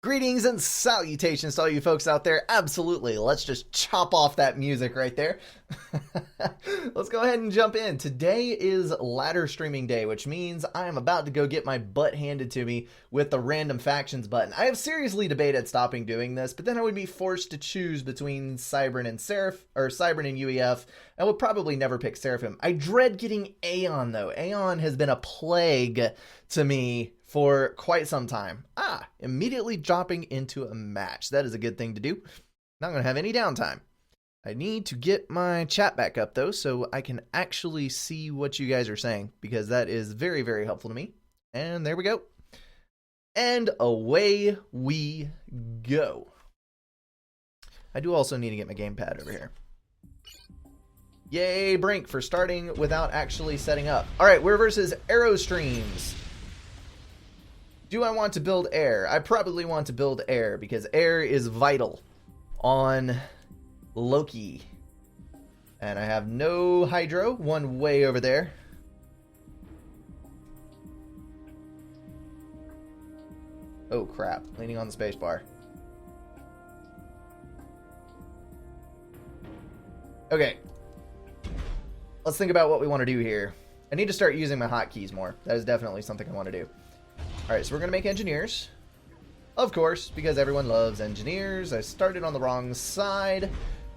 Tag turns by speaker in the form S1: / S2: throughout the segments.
S1: Greetings and salutations to all you folks out there. Absolutely. Let's just chop off that music right there. Let's go ahead and jump in. Today is ladder streaming day, which means I am about to go get my butt handed to me with the random factions button. I have seriously debated stopping doing this, but then I would be forced to choose between Cybran and Cybran and UEF. I would probably never pick Seraphim. I dread getting Aeon though. Aeon has been a plague to me for quite some time. Immediately dropping into a match. That is a good thing to do. Not going to have any downtime. I need to get my chat back up though, so I can actually see what you guys are saying, because that is very, very helpful to me. And there we go. And away we go. I do also need to get my gamepad over here. Yay, Brink, for starting without actually setting up. Alright, we're versus Arrow Streams. Do I want to build air? I probably want to build air because air is vital on Loki. And I have no hydro, one way over there. Oh crap, leaning on the spacebar. Okay. Let's think about what we want to do here. I need to start using my hotkeys more. That is definitely something I want to do. Alright, so we're going to make engineers. Of course, because everyone loves engineers. I started on the wrong side.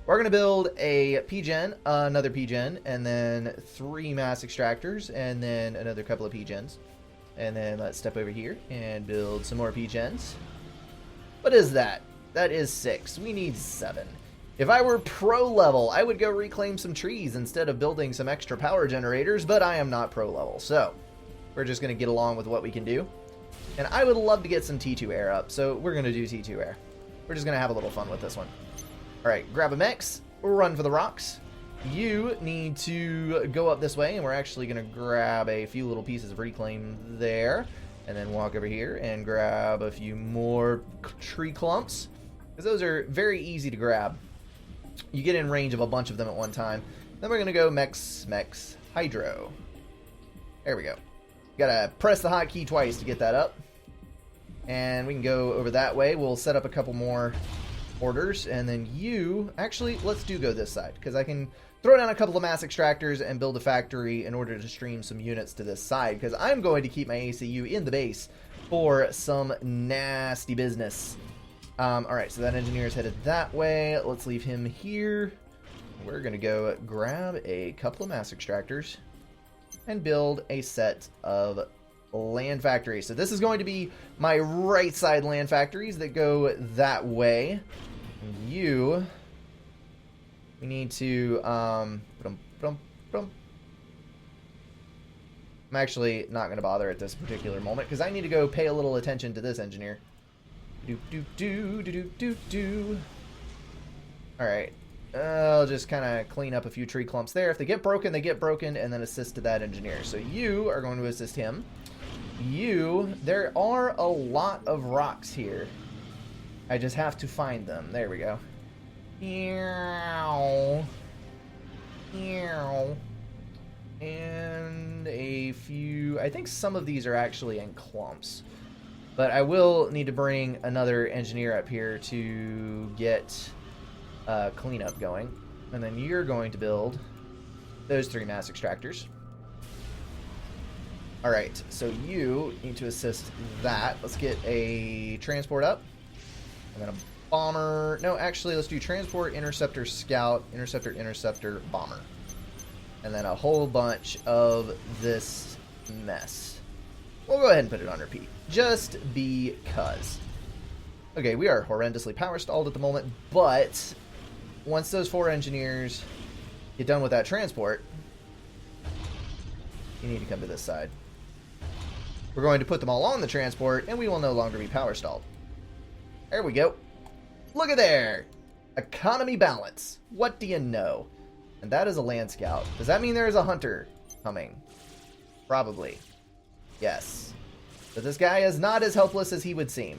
S1: We're going to build a PGen, another PGen, and then 3 mass extractors, and then another couple of PGens. And then let's step over here and build some more PGens. What is that? That is 6. We need 7. If I were pro level, I would go reclaim some trees instead of building some extra power generators, but I am not pro level, so we're just going to get along with what we can do. And I would love to get some T2 air up, so we're going to do T2 air. We're just going to have a little fun with this one. Alright, grab a mechs, run for the rocks. You need to go up this way, and we're actually going to grab a few little pieces of reclaim there. And then walk over here and grab a few more tree clumps, because those are very easy to grab. You get in range of a bunch of them at one time. Then we're going to go mechs, hydro. There we go. Gotta press the hotkey twice to get that up. And we can go over that way. We'll set up a couple more orders. And then you... Actually, let's go this side, because I can throw down a couple of mass extractors and build a factory in order to stream some units to this side, because I'm going to keep my ACU in the base for some nasty business. Alright, so that engineer is headed that way. Let's leave him here. We're going to go grab a couple of mass extractors and build a set of land factories. So this is going to be my right side land factories that go that way. We need to I'm actually not going to bother at this particular moment because I need to go pay a little attention to this engineer. Alright. I'll just kind of clean up a few tree clumps there. If they get broken, they get broken, and then assist to that engineer. So you are going to assist him. There are a lot of rocks here. I just have to find them. There we go. And a few... I think some of these are actually in clumps. But I will need to bring another engineer up here to get... cleanup going, and then you're going to build those 3 mass extractors. Alright, so you need to assist that. Let's get a transport up, and then a bomber. No, actually, let's do transport, interceptor, scout, interceptor, bomber. And then a whole bunch of this mess. We'll go ahead and put it on repeat, just because. Okay, we are horrendously power stalled at the moment, but once those 4 engineers get done with that transport, you need to come to this side. We're going to put them all on the transport, and we will no longer be power stalled. There we go. Look at there! Economy balance. What do you know? And that is a land scout. Does that mean there is a hunter coming? Probably. Yes. But this guy is not as helpless as he would seem.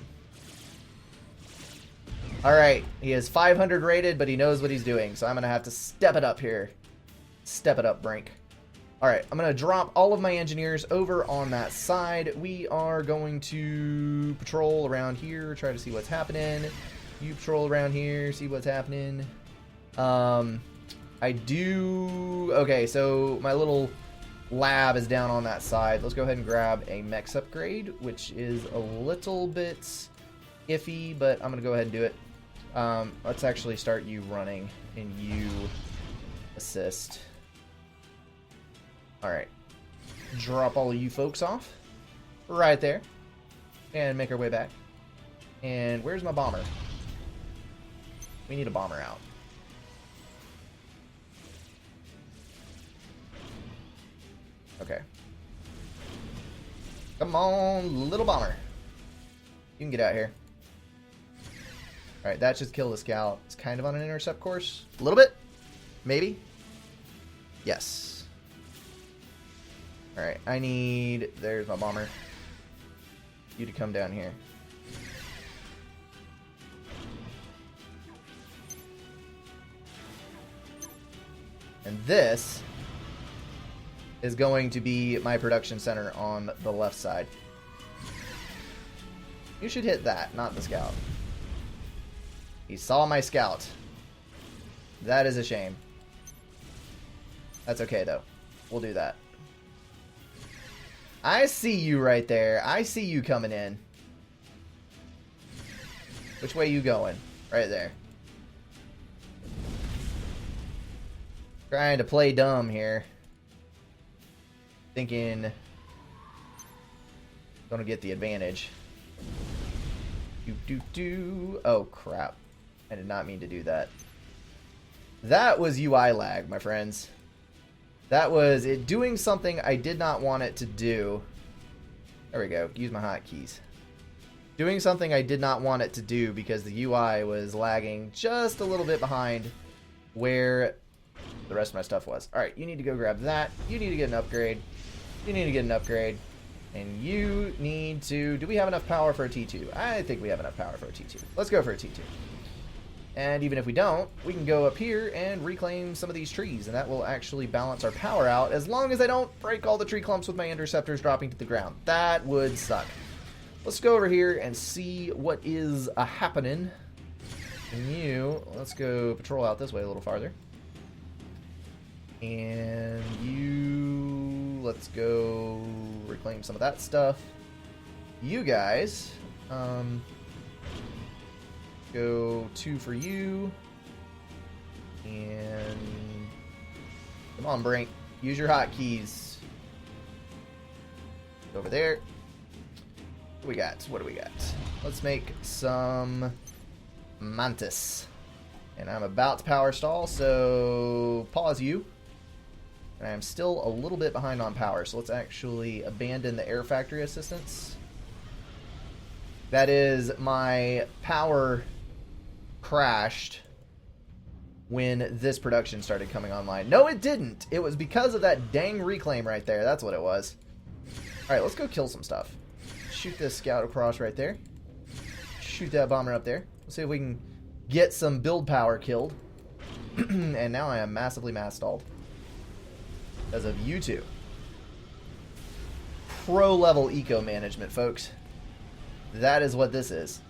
S1: Alright, he is 500 rated, but he knows what he's doing, so I'm going to have to step it up here. Step it up, Brink. Alright, I'm going to drop all of my engineers over on that side. We are going to patrol around here, try to see what's happening. You patrol around here, see what's happening. Okay, so my little lab is down on that side. Let's go ahead and grab a mechs upgrade, which is a little bit iffy, but I'm going to go ahead and do it. Let's actually start you running and you assist. Alright. Drop all of you folks off. Right there. And make our way back. And where's my bomber? We need a bomber out. Okay. Come on, little bomber. You can get out here. Alright, that just killed the scout. It's kind of on an intercept course. A little bit? Maybe? Yes. Alright, I need... There's my bomber. You to come down here. And this is going to be my production center on the left side. You should hit that, not the scout. He saw my scout. That is a shame. That's okay, though. We'll do that. I see you right there. I see you coming in. Which way you going? Right there. Trying to play dumb here. Thinking gonna get the advantage. Oh crap. I did not mean to do that. That was UI lag, my friends. That was it doing something I did not want it to do. There we go. Use my hotkeys. Doing something I did not want it to do because the UI was lagging just a little bit behind where the rest of my stuff was. Alright, you need to go grab that. You need to get an upgrade. You need to get an upgrade. And you need to... Do we have enough power for a T2? I think we have enough power for a T2. Let's go for a T2. And even if we don't, we can go up here and reclaim some of these trees, and that will actually balance our power out, as long as I don't break all the tree clumps with my interceptors dropping to the ground. That would suck. Let's go over here and see what is happening. And let's go patrol out this way a little farther. And let's go reclaim some of that stuff. You guys, go 2 for you. And come on, Brink. Use your hotkeys. Over there. What do we got? Let's make some Mantis. And I'm about to power stall, so pause you. And I'm still a little bit behind on power, so let's actually abandon the air factory assistance. That is, my power crashed when this production started coming online. No, it didn't. It was because of that dang reclaim right there. That's what it was. Alright, let's go kill some stuff. Shoot this scout across right there. Shoot that bomber up there. Let's see if we can get some build power killed. And now I am massively mass stalled. Because of you two. Pro level eco management, folks. That is what this is.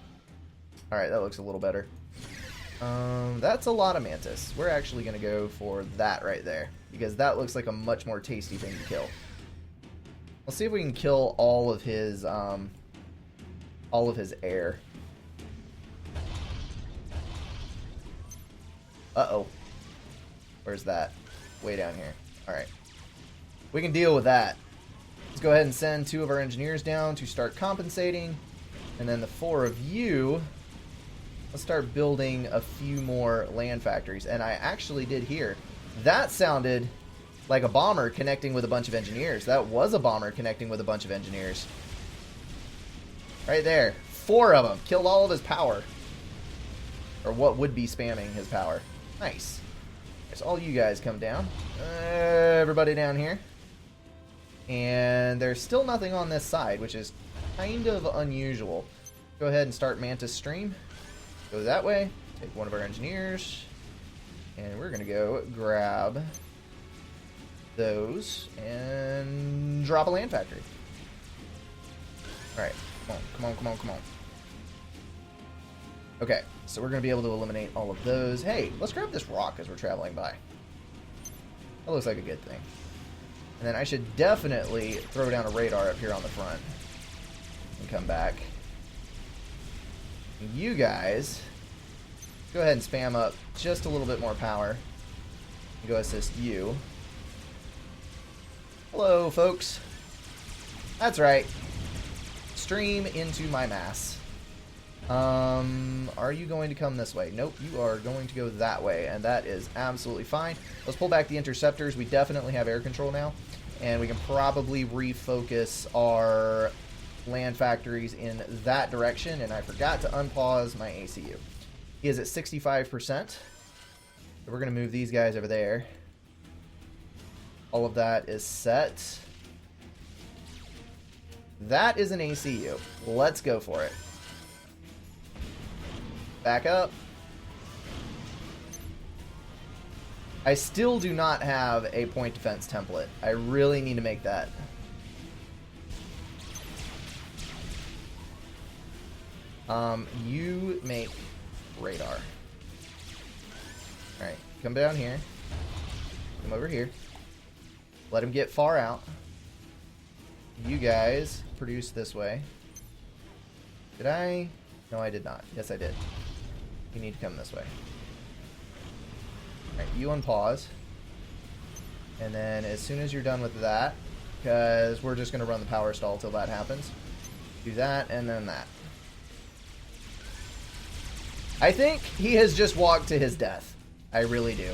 S1: Alright, that looks a little better. That's a lot of Mantis. We're actually going to go for that right there. Because that looks like a much more tasty thing to kill. Let's see if we can kill all of his air. Uh-oh. Where's that? Way down here. Alright. We can deal with that. Let's go ahead and send 2 of our engineers down to start compensating. And then the 4 of you, let's start building a few more land factories. And I actually did hear. That sounded like a bomber connecting with a bunch of engineers. That was a bomber connecting with a bunch of engineers. Right there. 4 of them. Killed all of his power. Or what would be spamming his power. Nice. So all you guys come down. Everybody down here. And there's still nothing on this side, which is kind of unusual. Go ahead and start Mantis stream. Go that way. Take one of our engineers. And we're going to go grab those and drop a land factory. Alright, come on, come on, come on, come on. Okay, so we're going to be able to eliminate all of those. Hey, let's grab this rock as we're traveling by. That looks like a good thing. And then I should definitely throw down a radar up here on the front. And come back. You guys, go ahead and spam up just a little bit more power. Go assist you. Hello, folks. That's right. Stream into my mass. Are you going to come this way? Nope, you are going to go that way, and that is absolutely fine. Let's pull back the interceptors. We definitely have air control now, and we can probably refocus our land factories in that direction, and I forgot to unpause my ACU. He is at 65%. So we're going to move these guys over there. All of that is set. That is an ACU. Let's go for it. Back up. I still do not have a point defense template. I really need to make that. You make radar. Alright, come down here. Come over here. Let him get far out. You guys produce this way. Did I? No, I did not. Yes, I did. You need to come this way. Alright, you unpause. And then as soon as you're done with that, because we're just going to run the power stall till that happens, do that and then that. I think he has just walked to his death. I really do.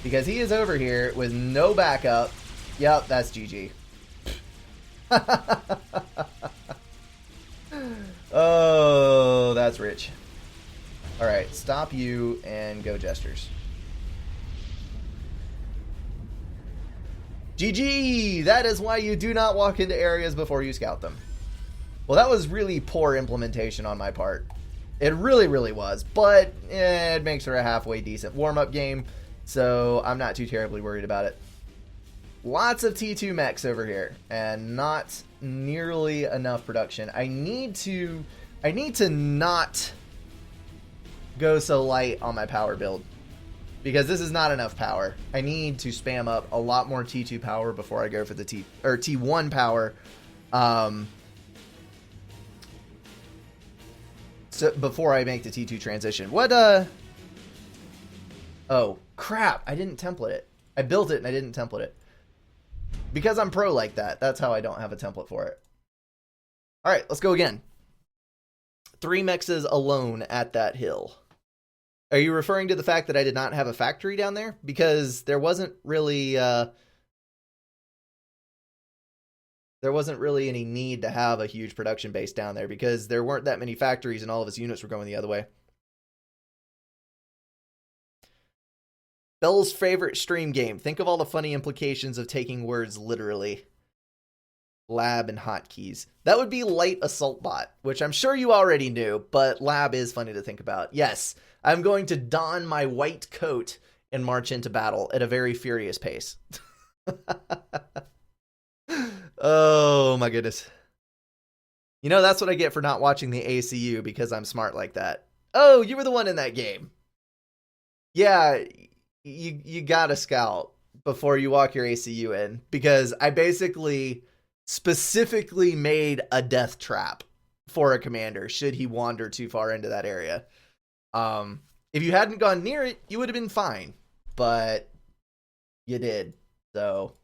S1: Because he is over here with no backup. Yep, that's GG. Oh, that's rich. Alright, stop you and go gestures. GG! That is why you do not walk into areas before you scout them. Well, that was really poor implementation on my part. It really, really was. But it makes for a halfway decent warm-up game, so I'm not too terribly worried about it. Lots of T2 mechs over here, and not nearly enough production. I need to not go so light on my power build, because this is not enough power. I need to spam up a lot more T2 power before I go for the T1 power. So before I make the T2 transition. Oh, crap. I didn't template it. I built it and I didn't template it. Because I'm pro like that. That's how I don't have a template for it. Alright, let's go again. 3 mexes alone at that hill. Are you referring to the fact that I did not have a factory down there? Because there wasn't really any need to have a huge production base down there, because there weren't that many factories and all of his units were going the other way. Bell's favorite stream game. Think of all the funny implications of taking words literally. Lab and hotkeys. That would be light assault bot, which I'm sure you already knew, but lab is funny to think about. Yes, I'm going to don my white coat and march into battle at a very furious pace. Oh my goodness. You know, that's what I get for not watching the ACU, because I'm smart like that. Oh, you were the one in that game. Yeah, you gotta scout before you walk your ACU in, because I basically specifically made a death trap for a commander should he wander too far into that area. If you hadn't gone near it, you would have been fine, but you did. So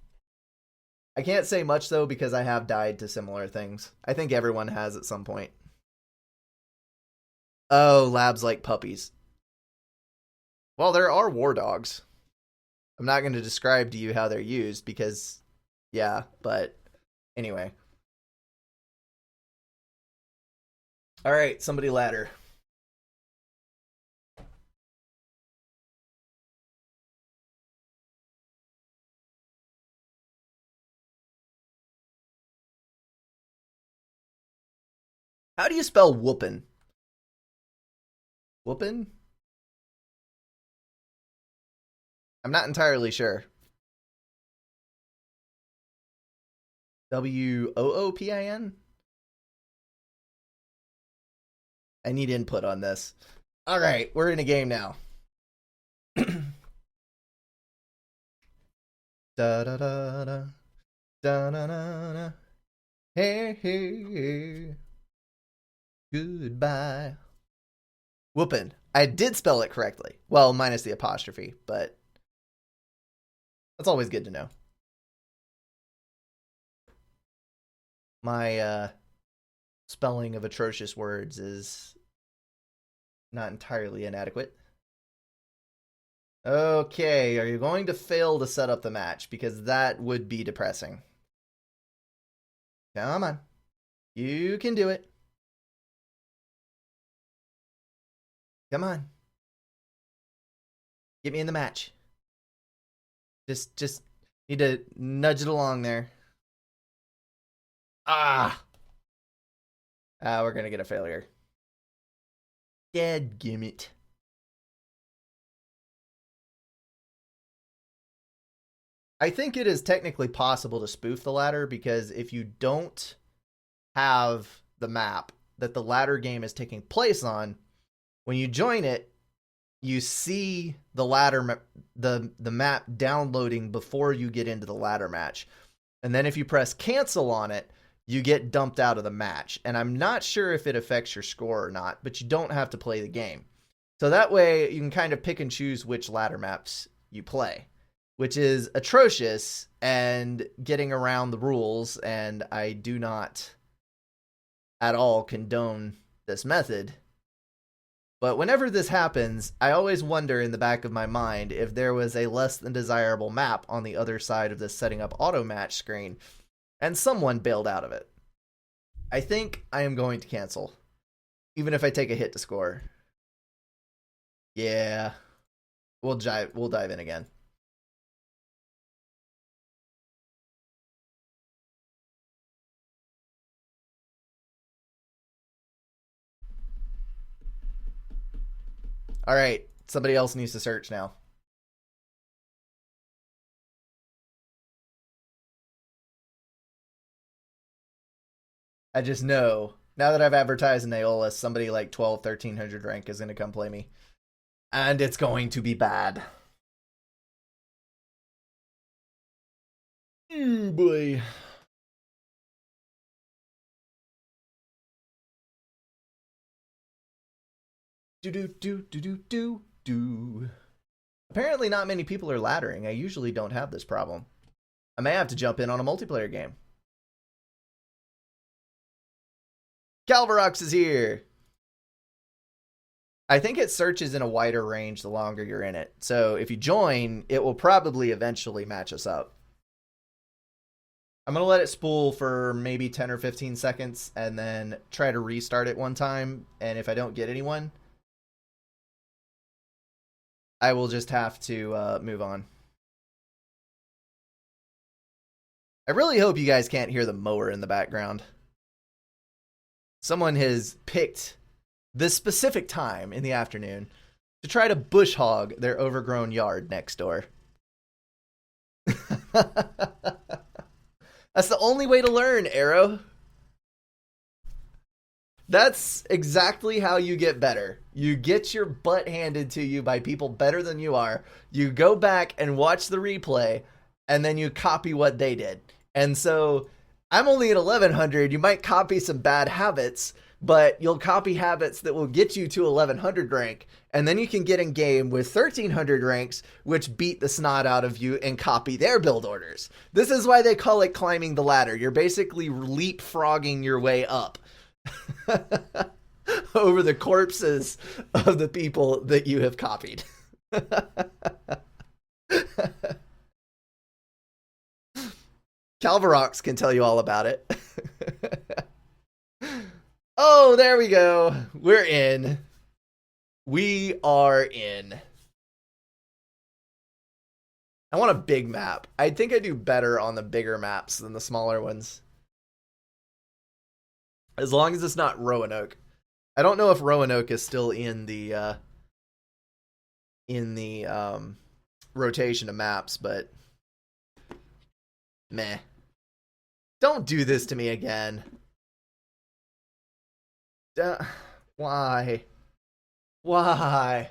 S1: I can't say much though, because I have died to similar things. I think everyone has at some point. Oh, labs like puppies. Well, there are war dogs. I'm not going to describe to you how they're used because, yeah, but anyway. All right, somebody ladder. How do you spell whoopin'? Whoopin'? I'm not entirely sure. Woopin? I need input on this. All right, we're in a game now. Da da da da da da da da. Hey hey hey. Goodbye. Whoopin'. I did spell it correctly. Well, minus the apostrophe, but that's always good to know. My spelling of atrocious words is not entirely inadequate. Okay, are you going to fail to set up the match? Because that would be depressing. Come on. You can do it. Come on. Get me in the match. Just need to nudge it along there. We're gonna get a failure. Dadgummit. I think it is technically possible to spoof the ladder because if you don't have the map that the ladder game is taking place on, when you join it, you see the ladder the map downloading before you get into the ladder match. And then if you press cancel on it, you get dumped out of the match. And I'm not sure if it affects your score or not, but you don't have to play the game. So that way you can kind of pick and choose which ladder maps you play, which is atrocious and getting around the rules, and I do not at all condone this method. But whenever this happens, I always wonder in the back of my mind if there was a less than desirable map on the other side of this setting up auto match screen, and someone bailed out of it. I think I am going to cancel, even if I take a hit to score. Yeah, we'll dive in again. All right, somebody else needs to search now. I just know, now that I've advertised in Aeolus, somebody like 12, 1300 rank is going to come play me. And it's going to be bad. Oh boy. Do. Apparently not many people are laddering. I usually don't have this problem. I may have to jump in on a multiplayer game. Calvarox is here. I think it searches in a wider range the longer you're in it. So if you join, it will probably eventually match us up. I'm going to let it spool for maybe 10 or 15 seconds and then try to restart it one time. And if I don't get anyone, I will just have to move on. I really hope you guys can't hear the mower in the background. Someone has picked this specific time in the afternoon to try to bush hog their overgrown yard next door. That's the only way to learn, Arrow. That's exactly how you get better. You get your butt handed to you by people better than you are. You go back and watch the replay, and then you copy what they did. And so I'm only at 1100. You might copy some bad habits, but you'll copy habits that will get you to 1100 rank. And then you can get in game with 1300 ranks, which beat the snot out of you and copy their build orders. This is why they call it climbing the ladder. You're basically leapfrogging your way up over the corpses of the people that you have copied. Calvarox can tell you all about it. Oh, there we go. We're in. We are in. I want a big map. I think I do better on the bigger maps than the smaller ones. As long as it's not Roanoke. I don't know if Roanoke is still in the rotation of maps, but meh. Don't do this to me again. Why? Why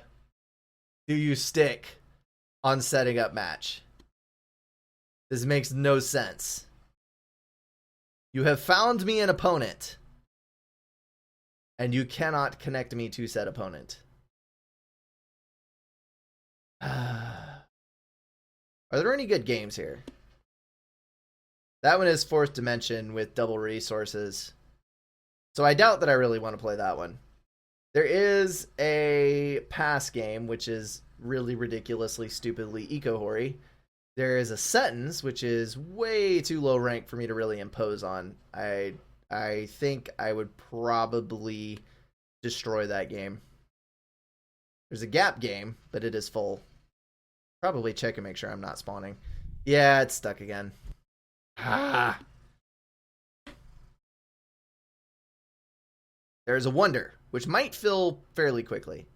S1: do you stick on setting up match? This makes no sense. You have found me an opponent, and you cannot connect me to said opponent. Are there any good games here? That one is fourth dimension with double resources. So I doubt that I really want to play that one. There is a pass game, which is really ridiculously, stupidly eco-hoary. There is a sentence, which is way too low rank for me to really impose on. I think I would probably destroy that game. There's a gap game, but it is full. Probably check and make sure I'm not spawning. Yeah, it's stuck again. Ah. There's a wonder, which might fill fairly quickly.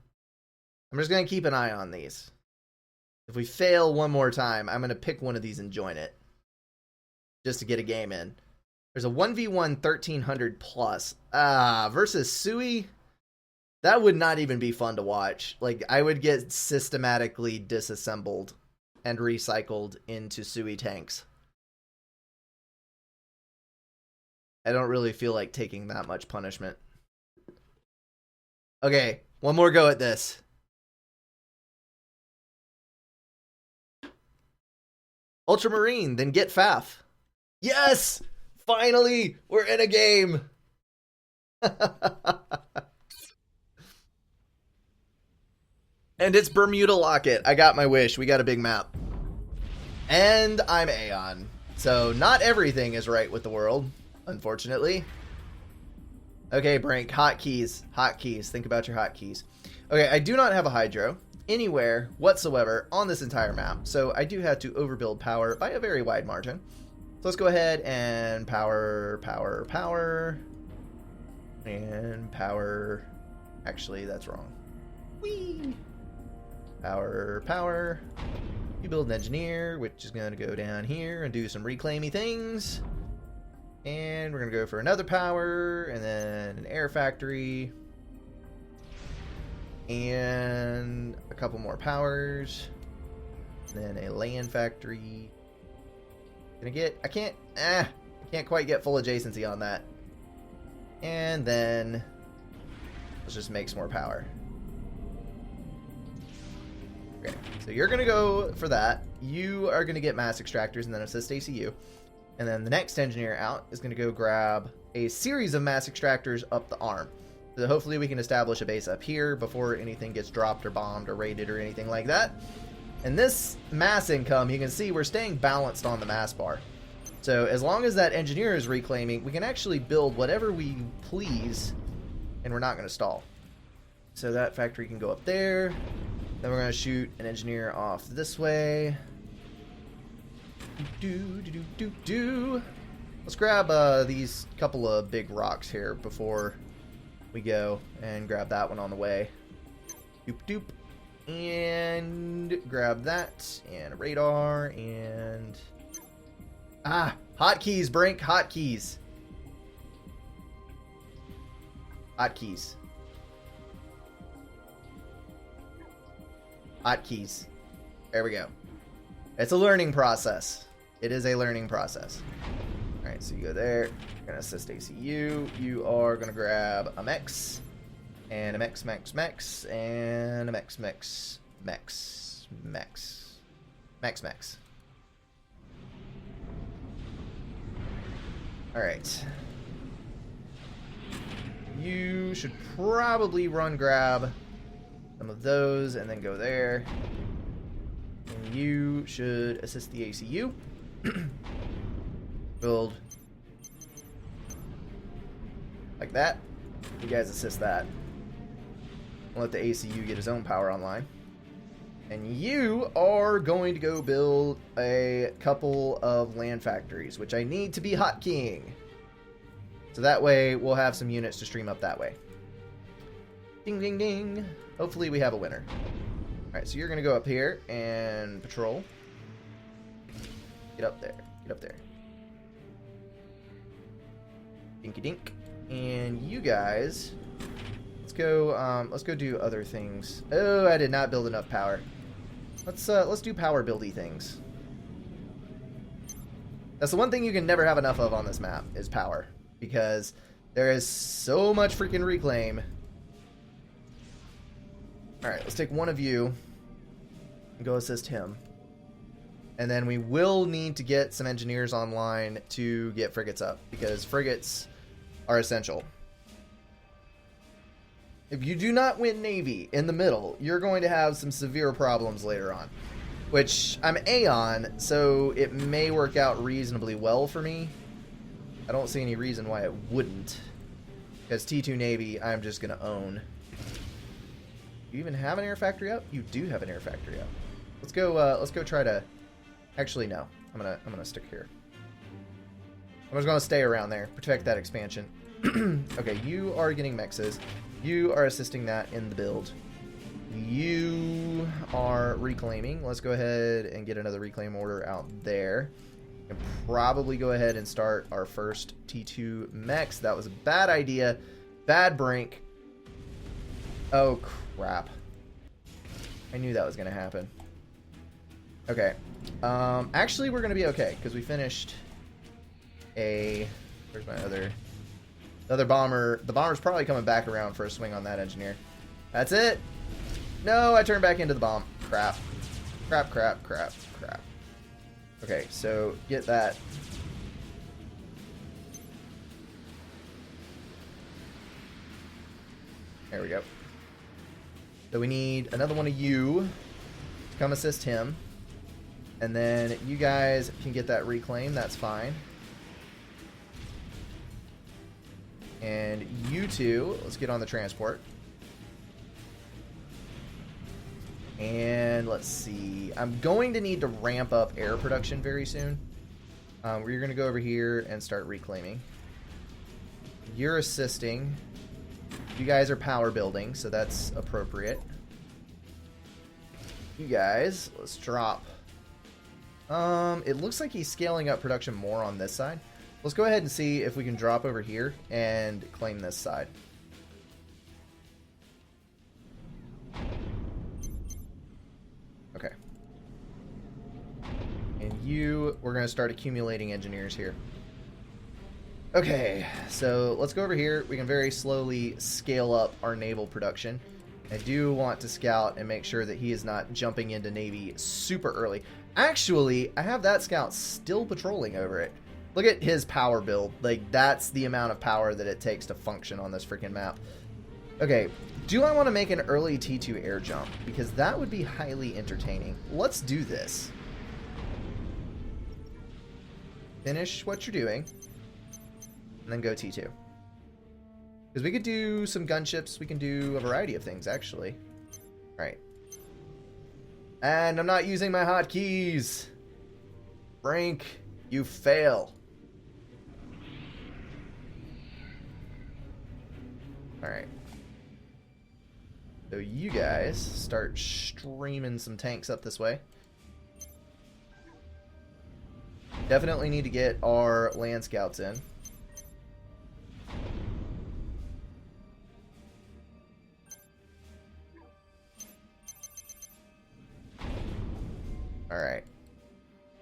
S1: I'm just going to keep an eye on these. If we fail one more time, I'm going to pick one of these and join it. Just to get a game in. There's a 1v1 1300 plus. Versus Sui. That would not even be fun to watch. Like, I would get systematically disassembled and recycled into Sui tanks. I don't really feel like taking that much punishment. Okay, one more go at this. Ultramarine, then get Faf. Yes! Finally, we're in a game. And it's Bermuda Locket. I got my wish. We got a big map. And I'm Aeon. So not everything is right with the world, unfortunately. Okay, Brink, hotkeys. Hotkeys. Think about your hotkeys. Okay, I do not have a Hydro anywhere whatsoever on this entire map. So I do have to overbuild power by a very wide margin. So let's go ahead and power. And power. Actually, that's wrong. Whee! Power. You build an engineer, which is going to go down here and do some reclaimy things. And we're going to go for another power, and then an air factory. And a couple more powers. And then a land factory. I can't quite get full adjacency on that. And then let's just make some more power. Okay, so you're going to go for that. You are going to get mass extractors and then assist ACU. And then the next engineer out is going to go grab a series of mass extractors up the arm. So hopefully we can establish a base up here before anything gets dropped or bombed or raided or anything like that. And this mass income, you can see we're staying balanced on the mass bar. So as long as that engineer is reclaiming, we can actually build whatever we please, and we're not going to stall. So that factory can go up there. Then we're going to shoot an engineer off this way. Let's grab these couple of big rocks here before we go, and grab that one on the way. Doop. And grab that, and a radar, and... hotkeys, Brink, hotkeys. Hotkeys. Hotkeys. There we go. It's a learning process. It is a learning process. Alright, so you go there. You're going to assist ACU. You are going to grab a Mex. And a Mex. And a Mex. Alright. You should probably grab some of those and then go there. And you should assist the ACU. Build like that. You guys assist that. I'll let the ACU get his own power online. And you are going to go build a couple of land factories, which I need to be hotkeying. So that way we'll have some units to stream up that way. Ding, ding, ding. Hopefully we have a winner. Alright, so you're going to go up here and patrol. Get up there. Dinky dink. And you guys, let's go do other things. Oh, I did not build enough power. Let's do power buildy things. That's the one thing you can never have enough of on this map is power, because there is so much freaking reclaim. All right, let's take one of you and go assist him. And then we will need to get some engineers online to get frigates up, because frigates are essential. If you do not win Navy in the middle, you're going to have some severe problems later on. Which, I'm A on, so it may work out reasonably well for me. I don't see any reason why it wouldn't. Because T2 Navy, I'm just going to own. You even have an air factory up? You do have an air factory up. Let's go try to... Actually, no. I'm gonna stick here. I'm just gonna stay around there. Protect that expansion. Okay, you are getting mexes. You are assisting that in the build. You are reclaiming. Let's go ahead and get another reclaim order out there. And probably go ahead and start our first T2 mechs. That was a bad idea. Bad brink. Oh, crap. I knew that was going to happen. Okay. Actually, we're going to be okay, because we finished a... Where's my other bomber? The bomber's probably coming back around for a swing on that engineer. That's it. No, I turned back into the bomb. Crap. Crap, crap, crap, crap. Okay, so get that. There we go. So we need another one of you to come assist him. And then you guys can get that reclaim. That's fine. And you two, let's get on the transport. And let's see. I'm going to need to ramp up air production very soon. We're going to go over here and start reclaiming. You're assisting. You guys are power building, so that's appropriate. You guys, let's drop. It looks like he's scaling up production more on this side. Let's go ahead and see if we can drop over here and claim this side. Okay. And we're going to start accumulating engineers here. Okay, so let's go over here. We can very slowly scale up our naval production. I do want to scout and make sure that he is not jumping into Navy super early. Actually, I have that scout still patrolling over it. Look at his power build. Like, that's the amount of power that it takes to function on this freaking map. Okay, do I want to make an early T2 air jump? Because that would be highly entertaining. Let's do this. Finish what you're doing. And then go T2. Because we could do some gunships. We can do a variety of things, actually. Alright. And I'm not using my hotkeys. Brink, you fail. Alright. So you guys start streaming some tanks up this way. Definitely need to get our land scouts in. Alright.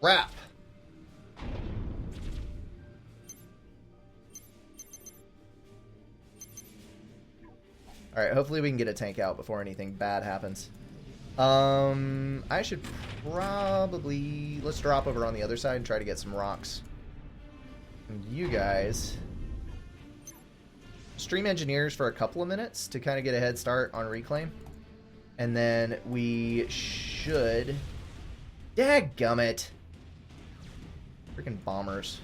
S1: Wrap! Alright, hopefully we can get a tank out before anything bad happens. I should probably... Let's drop over on the other side and try to get some rocks. And you guys... Stream engineers for a couple of minutes to kind of get a head start on reclaim. And then we should... Dadgummit! Freaking bombers.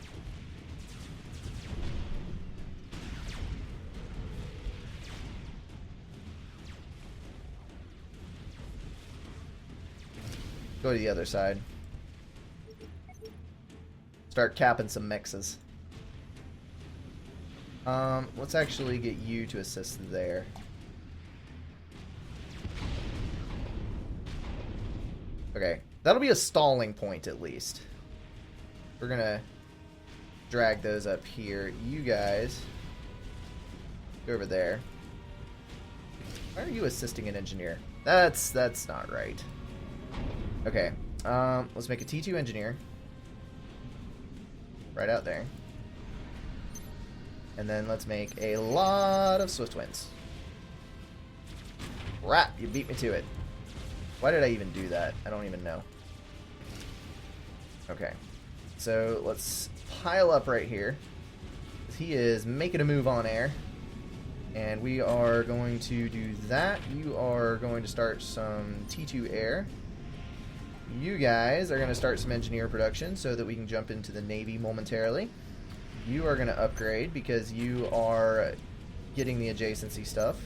S1: Go to the other side. Start capping some mixes. Let's actually get you to assist there. Okay. That'll be a stalling point, at least. We're gonna drag those up here. You guys go over there. Why are you assisting an engineer? That's not right. Okay, let's make a T2 engineer right out there. And then let's make a lot of Swift Winds. Crap, you beat me to it. Why did I even do that? I don't even know. Okay, so let's pile up right here. He is making a move on air. And we are going to do that. You are going to start some T2 air. You guys are going to start some engineer production so that we can jump into the Navy momentarily. You are going to upgrade because you are getting the adjacency stuff.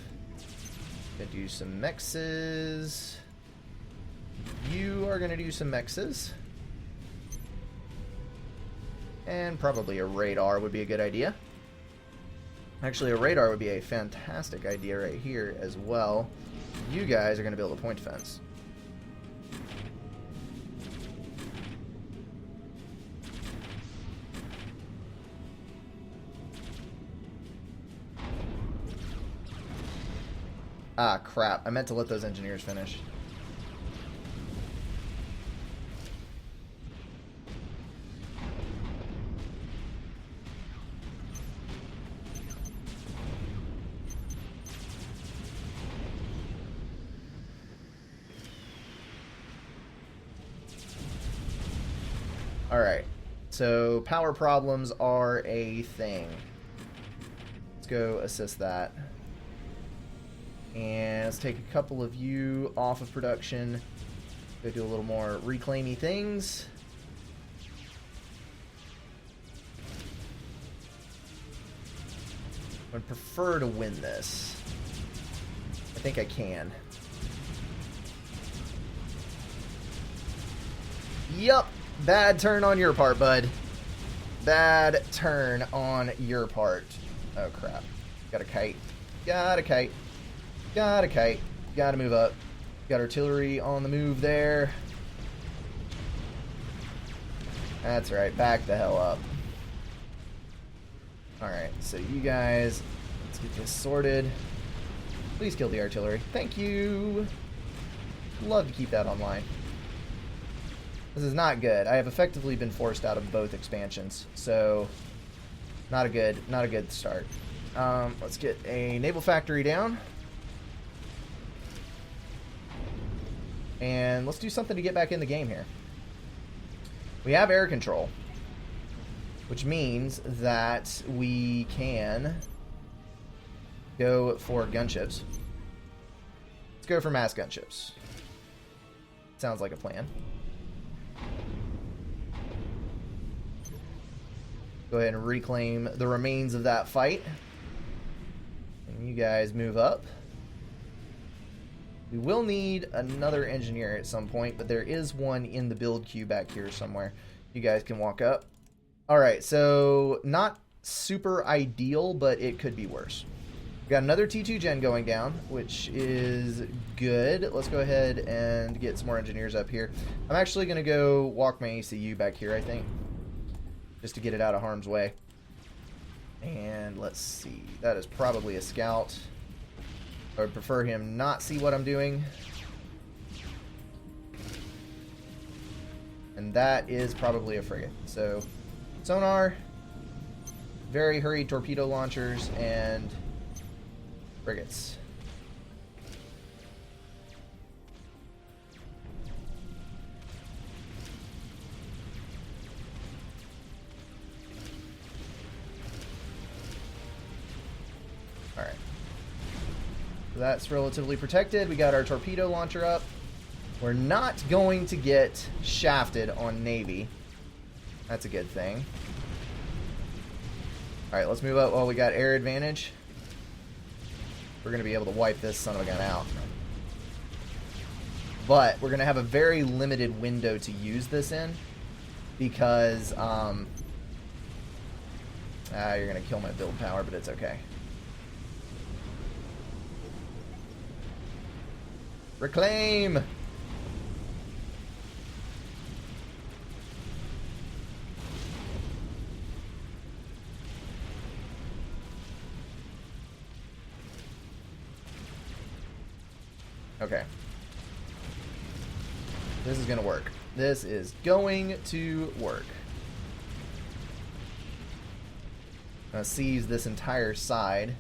S1: Going to do some mexes. You are going to do some mexes. And probably a radar would be a good idea. Actually, a radar would be a fantastic idea right here as well. You guys are going to build a point defense. Ah, crap. I meant to let those engineers finish. Alright, so power problems are a thing. Let's go assist that. And let's take a couple of you off of production. Go do a little more reclaimy things. I would prefer to win this. I think I can. Yup. Bad turn on your part, bud. Bad turn on your part. Oh, crap. Got a kite. Got a kite. Got a kite. Gotta move up. Got artillery on the move there. That's right. Back the hell up. Alright, so you guys, let's get this sorted. Please kill the artillery. Thank you. Love to keep that online. This is not good. I have effectively been forced out of both expansions, so not a good start. Let's get a naval factory down. And let's do something to get back in the game here. We have air control, which means that we can go for gunships. Let's go for mass gunships. Sounds like a plan. Go ahead and reclaim the remains of that fight. And you guys move up. We will need another engineer at some point, but there is one in the build queue back here somewhere. You guys can walk up. Alright, so not super ideal, but it could be worse. We got another T2 gen going down, which is good. Let's go ahead and get some more engineers up here. I'm actually going to go walk my ACU back here, I think, just to get it out of harm's way. And let's see. That is probably a scout. I would prefer him not see what I'm doing. And that is probably a frigate. So, sonar, very hurried torpedo launchers, and frigates. Alright. So that's relatively protected. We got our torpedo launcher up. We're not going to get shafted on Navy. That's a good thing. Alright, let's move up. Well, we got air advantage. We're going to be able to wipe this son of a gun out. But we're going to have a very limited window to use this in. Because, you're going to kill my build power, but it's okay. Reclaim! Okay. This is going to work. This is going to work. I'm going to seize this entire side.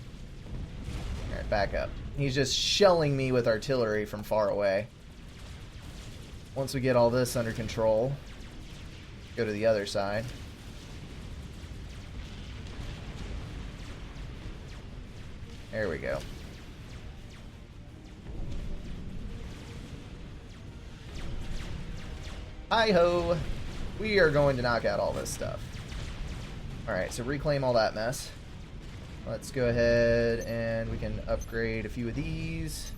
S1: Alright, back up. He's just shelling me with artillery from far away. Once we get all this under control, go to the other side. There we go. Hi-ho! We are going to knock out all this stuff. Alright, so reclaim all that mess. Let's go ahead and we can upgrade a few of these.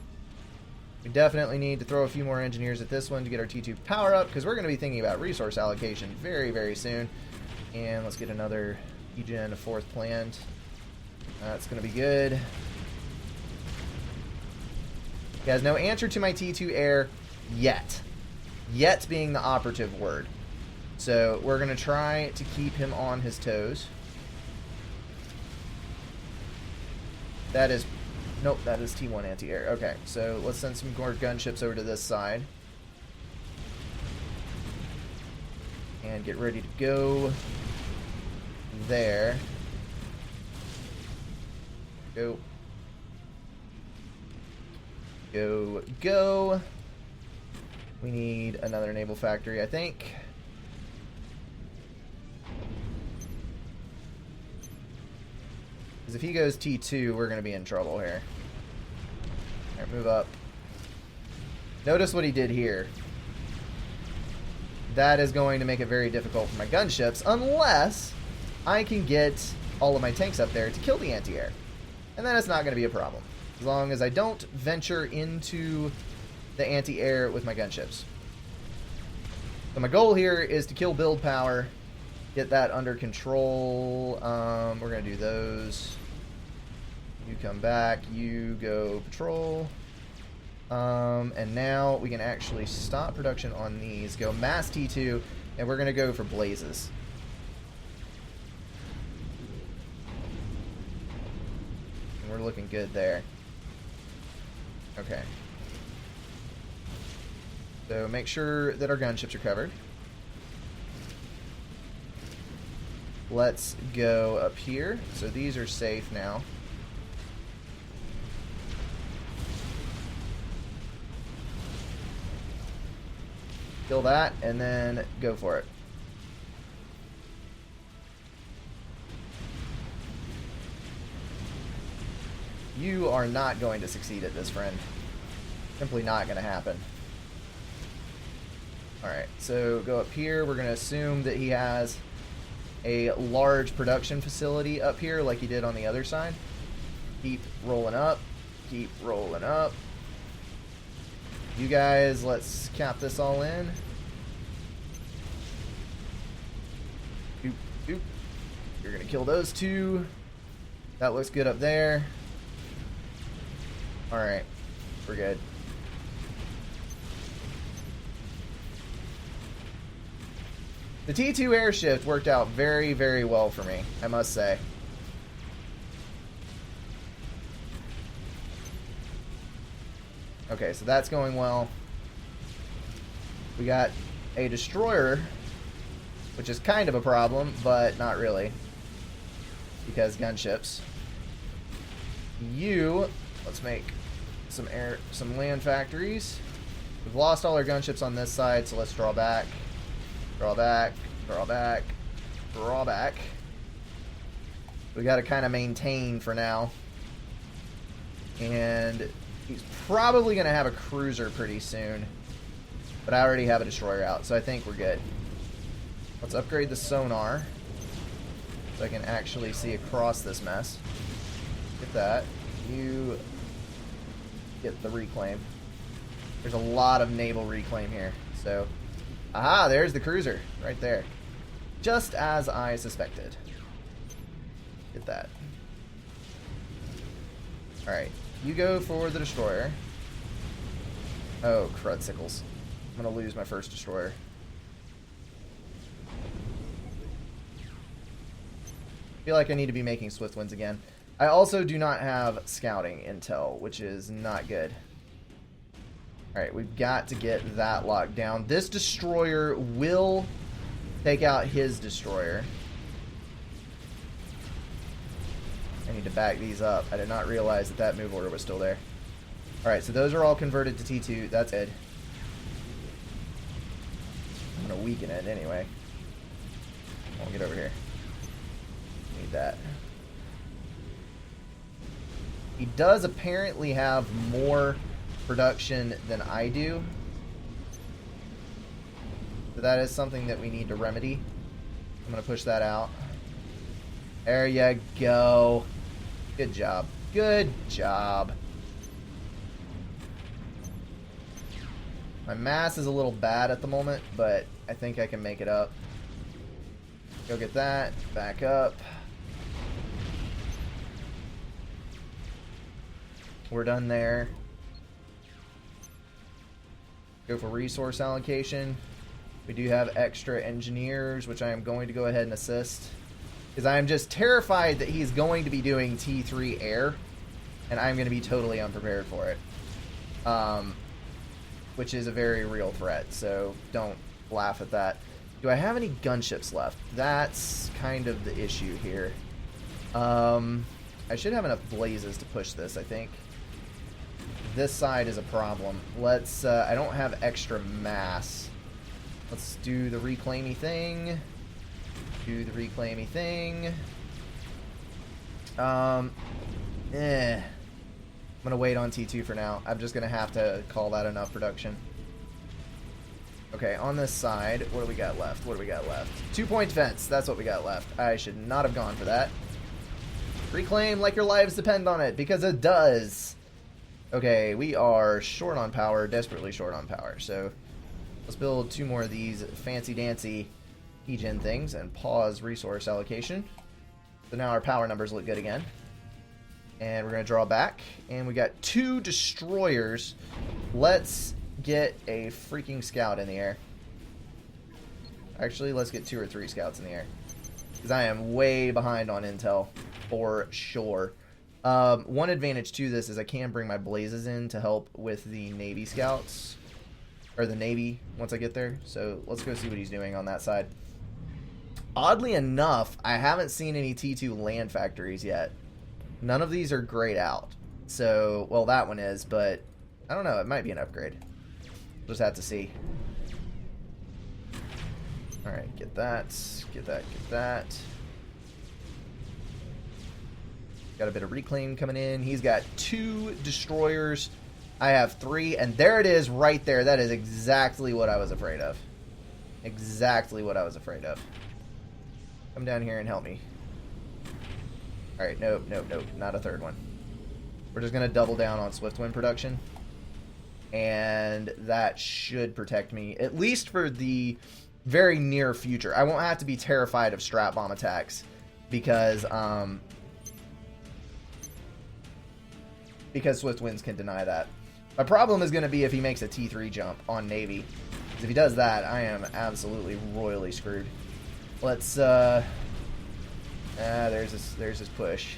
S1: We definitely need to throw a few more engineers at this one to get our T2 power up, because we're going to be thinking about resource allocation very, very soon. And let's get another Regen, a fourth plant. That's going to be good. He has no answer to my T2 air yet. Yet being the operative word. So we're going to try to keep him on his toes. That is... Nope, that is T1 anti-air. Okay, so let's send some more gunships over to this side. And get ready to go there. Go. Go, go. We need another naval factory, I think. Because if he goes T2, we're going to be in trouble here. Alright, move up. Notice what he did here. That is going to make it very difficult for my gunships, unless I can get all of my tanks up there to kill the anti-air. And then it's not going to be a problem. As long as I don't venture into the anti-air with my gunships. So my goal here is to kill build power, get that under control. We're going to do those. You come back, you go patrol. And now we can actually stop production on these, go mass T2, and we're going to go for blazes. And we're looking good there. Okay. So make sure that our gunships are covered. Let's go up here. So these are safe now. Kill that, and then go for it. You are not going to succeed at this, friend. Simply not going to happen. Alright, so go up here. We're going to assume that he has a large production facility up here like he did on the other side. Keep rolling up. Keep rolling up. You guys, let's cap this all in. Doop, doop. You're going to kill those two. That looks good up there. Alright, we're good. The T2 air shift worked out very, very well for me, I must say. Okay, so that's going well. We got a destroyer, which is kind of a problem, but not really, because gunships. Let's make some land factories. We've lost all our gunships on this side, so let's draw back. Draw back, draw back, draw back. We got to kind of maintain for now. And he's probably going to have a cruiser pretty soon. But I already have a destroyer out, so I think we're good. Let's upgrade the sonar so I can actually see across this mess. Get that. You get the reclaim. There's a lot of naval reclaim here, so... Aha, there's the cruiser, right there. Just as I suspected. Get that. Alright, you go for the destroyer. Oh, crud sickles. I'm gonna lose my first destroyer. I feel like I need to be making swift winds again. I also do not have scouting intel, which is not good. Alright, we've got to get that locked down. This destroyer will take out his destroyer. I need to back these up. I did not realize that that move order was still there. Alright, so those are all converted to T2. That's good. I'm going to weaken it anyway. I'll get over here. Need that. He does apparently have more production than I do. So that is something that we need to remedy. I'm going to push that out. There you go. Good job. Good job. My mass is a little bad at the moment, but I think I can make it up. Go get that. Back up. We're done there. Go for resource allocation. We do have extra engineers, which I am going to go ahead and assist. Because I am just terrified that he's going to be doing T3 air, and I'm going to be totally unprepared for it. Which is a very real threat, so don't laugh at that. Do I have any gunships left? That's kind of the issue here. I should have enough blazes to push this, I think. This side is a problem. Let's, I don't have extra mass. Let's do the reclaimy thing. Do the reclaimy thing. I'm gonna wait on T2 for now. I'm just gonna have to call that enough production. Okay, on this side, what do we got left? What do we got left? 2-point defense. That's what we got left. I should not have gone for that. Reclaim like your lives depend on it, because it does. Okay, we are short on power, desperately short on power. So let's build 2 more of these fancy-dancy E-gen things and pause resource allocation. So now our power numbers look good again. And we're going to draw back. And we got 2 destroyers. Let's get a freaking scout in the air. Actually, let's get 2 or 3 scouts in the air. Because I am way behind on intel, for sure. One advantage to this is I can bring my blazes in to help with the Navy scouts. Or the Navy, once I get there. So let's go see what he's doing on that side. Oddly enough, I haven't seen any T2 land factories yet. None of these are grayed out. So, well, that one is, but I don't know. It might be an upgrade. We'll just have to see. Alright, get that. Get that, get that. Got a bit of reclaim coming in. He's got 2 destroyers. I have 3, and there it is right there. That is exactly what I was afraid of. Exactly what I was afraid of. Come down here and help me. Alright, nope, nope, nope. Not a 3rd one. We're just going to double down on Swiftwind production. And that should protect me, at least for the very near future. I won't have to be terrified of strat bomb attacks because Swiftwinds can deny that. My problem is going to be if he makes a T3 jump on Navy. Because if he does that, I am absolutely royally screwed. Let's, there's his push.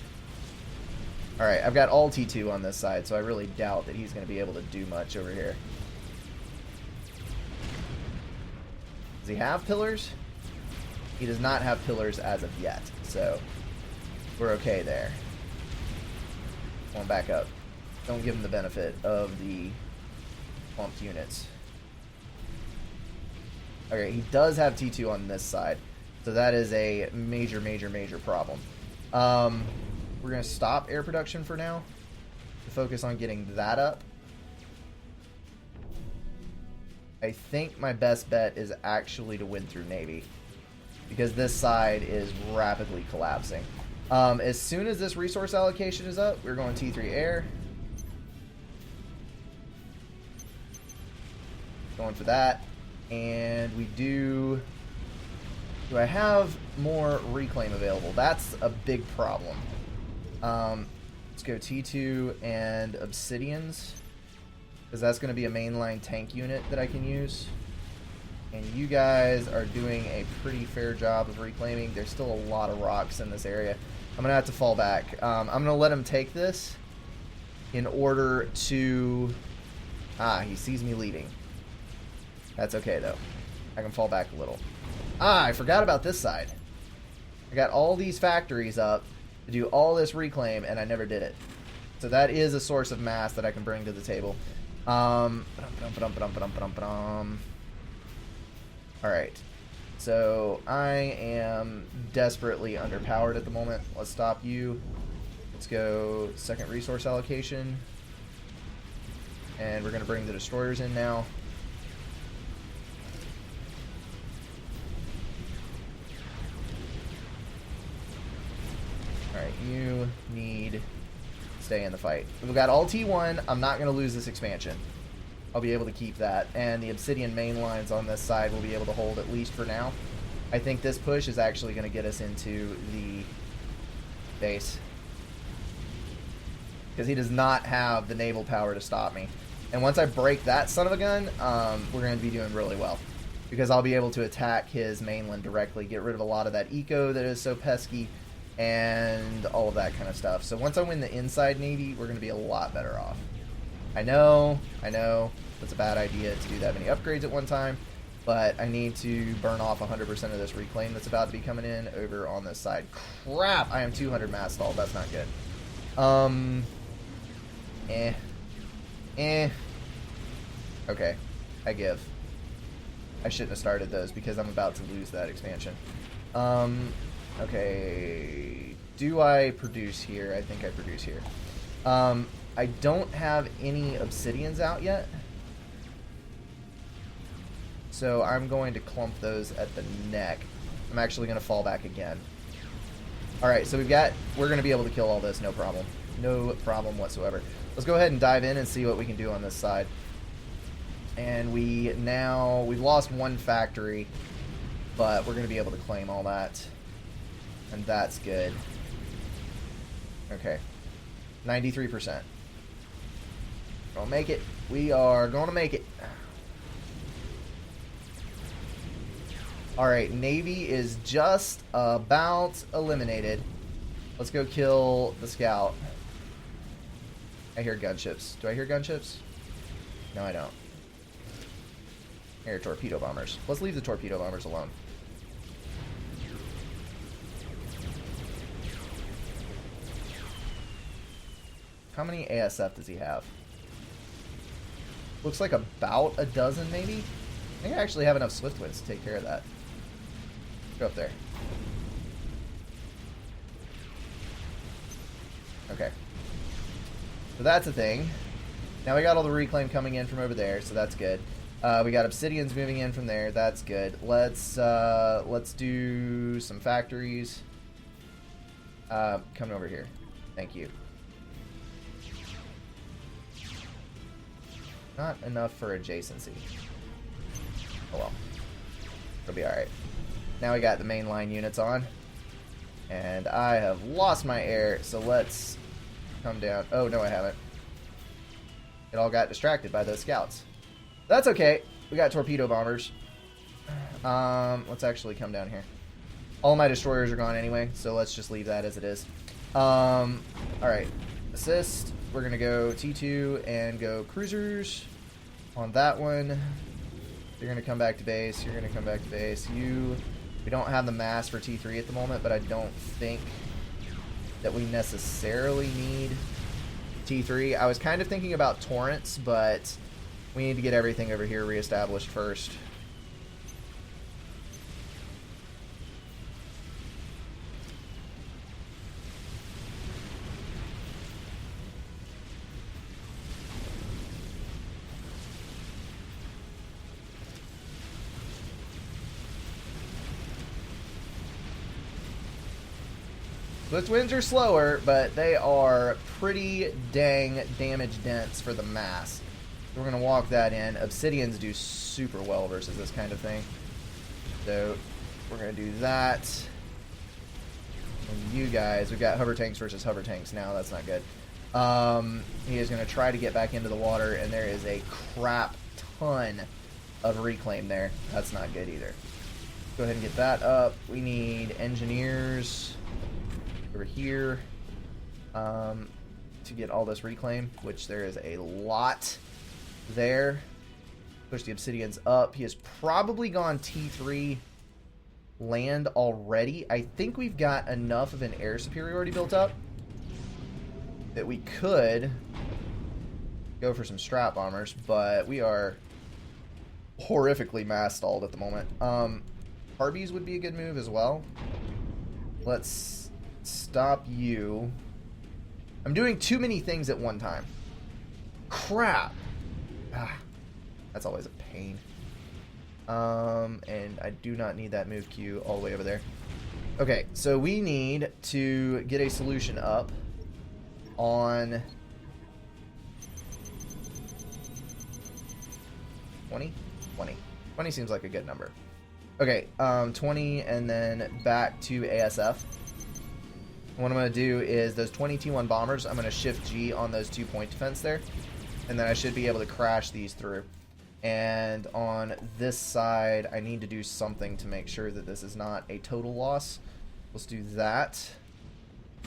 S1: Alright, I've got all T2 on this side, so I really doubt that he's going to be able to do much over here. Does he have pillars? He does not have pillars as of yet, so we're okay there. Come on, back up. Don't give him the benefit of the pumped units. Okay, he does have T2 on this side, so that is a major, major, major problem. We're going to stop air production for now to focus on getting that up. I think my best bet is actually to win through Navy, because this side is rapidly collapsing. As soon as this resource allocation is up, we're going T3 air. Going for that. And we do... Do I have more reclaim available? That's a big problem. Let's go T2 and Obsidians, because that's going to be a mainline tank unit that I can use. And you guys are doing a pretty fair job of reclaiming. There's still a lot of rocks in this area. I'm going to have to fall back. I'm going to let him take this in order to Ah, he sees me leaving. That's okay, though. I can fall back a little. Ah, I forgot about this side. I got all these factories up to do all this reclaim, and I never did it. So that is a source of mass that I can bring to the table. Alright. So I am desperately underpowered at the moment. Let's stop you. Let's go second resource allocation. And we're going to bring the destroyers in now. Alright, you need to stay in the fight. We've got all T1. I'm not going to lose this expansion. I'll be able to keep that. And the obsidian main lines on this side will be able to hold at least for now. I think this push is actually going to get us into the base. Because he does not have the naval power to stop me. And once I break that son of a gun, we're going to be doing really well. Because I'll be able to attack his mainland directly, get rid of a lot of that eco that is so pesky, and all of that kind of stuff. So once I win the inside navy, we're going to be a lot better off. I know, it's a bad idea to do that many upgrades at one time, but I need to burn off 100% of this reclaim that's about to be coming in over on this side. Crap, I am 200 mass stalled, that's not good. Okay, I give. I shouldn't have started those because I'm about to lose that expansion. Okay, do I produce here? I think I produce here. I don't have any obsidians out yet. So I'm going to clump those at the neck. I'm actually going to fall back again. Alright, so we're going to be able to kill all this, no problem. No problem whatsoever. Let's go ahead and dive in and see what we can do on this side. And we've lost one factory, but we're going to be able to claim all that. And that's good. Okay. 93%. We'll make it. We are going to make it. Alright, Navy is just about eliminated. Let's go kill the scout. I hear gunships. Do I hear gunships? No, I don't. Here, torpedo bombers. Let's leave the torpedo bombers alone. How many ASF does he have? Looks like about a dozen, maybe? I think I actually have enough swift winds to take care of that. Go up there. Okay. So that's a thing. Now we got all the reclaim coming in from over there, so that's good. We got obsidians moving in from there. That's good. Let's do some factories. Coming over here. Thank you. Not enough for adjacency. Oh well. It'll be alright. Now we got the main line units on. And I have lost my air, so let's come down. Oh, no, I haven't. It all got distracted by those scouts. That's okay. We got torpedo bombers. Let's actually come down here. All my destroyers are gone anyway, so let's just leave that as it is. Alright. Assist. We're going to go T2 and go cruisers on that one. You're going to come back to base. You're going to come back to base. We don't have the mass for T3 at the moment, but I don't think that we necessarily need T3. I was kind of thinking about torrents, but we need to get everything over here reestablished first. Swift winds are slower, but they are pretty dang damage dense for the mass. We're going to walk that in. Obsidians do super well versus this kind of thing. So we're going to do that. And you guys, we've got hover tanks versus hover tanks now. That's not good. He is going to try to get back into the water, and there is a crap ton of reclaim there. That's not good either. Go ahead and get that up. We need engineers over here to get all this reclaim, which there is a lot. there. Push the Obsidians up. He has probably gone T3 land already. I think we've got enough of an air superiority built up that we could go for some strap bombers, but we are horrifically mass stalled at the moment. Harbies would be a good move as well. Let's stop you. I'm doing too many things at one time. Crap. That's always a pain. And I do not need that move queue all the way over there. Okay, so we need to get a solution up on 20? 20. 20 seems like a good number. Okay, 20 and then back to ASF. What I'm going to do is those 20 T1 bombers, I'm going to shift G on those 2-point defense there. And then I should be able to crash these through. And on this side, I need to do something to make sure that this is not a total loss. Let's do that.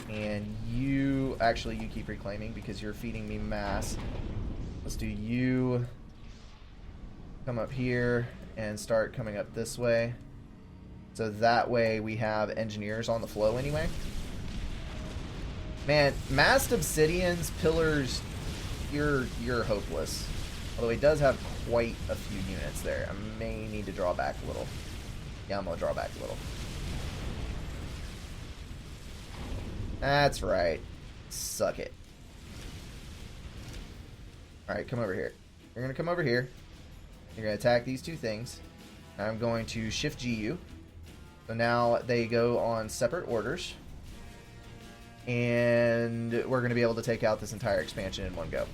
S1: And you, actually, you keep reclaiming because you're feeding me mass. Let's do you. Come up here and start coming up this way. So that way we have engineers on the flow anyway. Man, massed obsidians, pillars, you're hopeless. Although he does have quite a few units there. I may need to draw back a little. Yeah, I'm going to draw back a little. That's right. Suck it. Alright, come over here. You're going to come over here. You're going to attack these two things. I'm going to shift GU. So now they go on separate orders. And we're going to be able to take out this entire expansion in one go.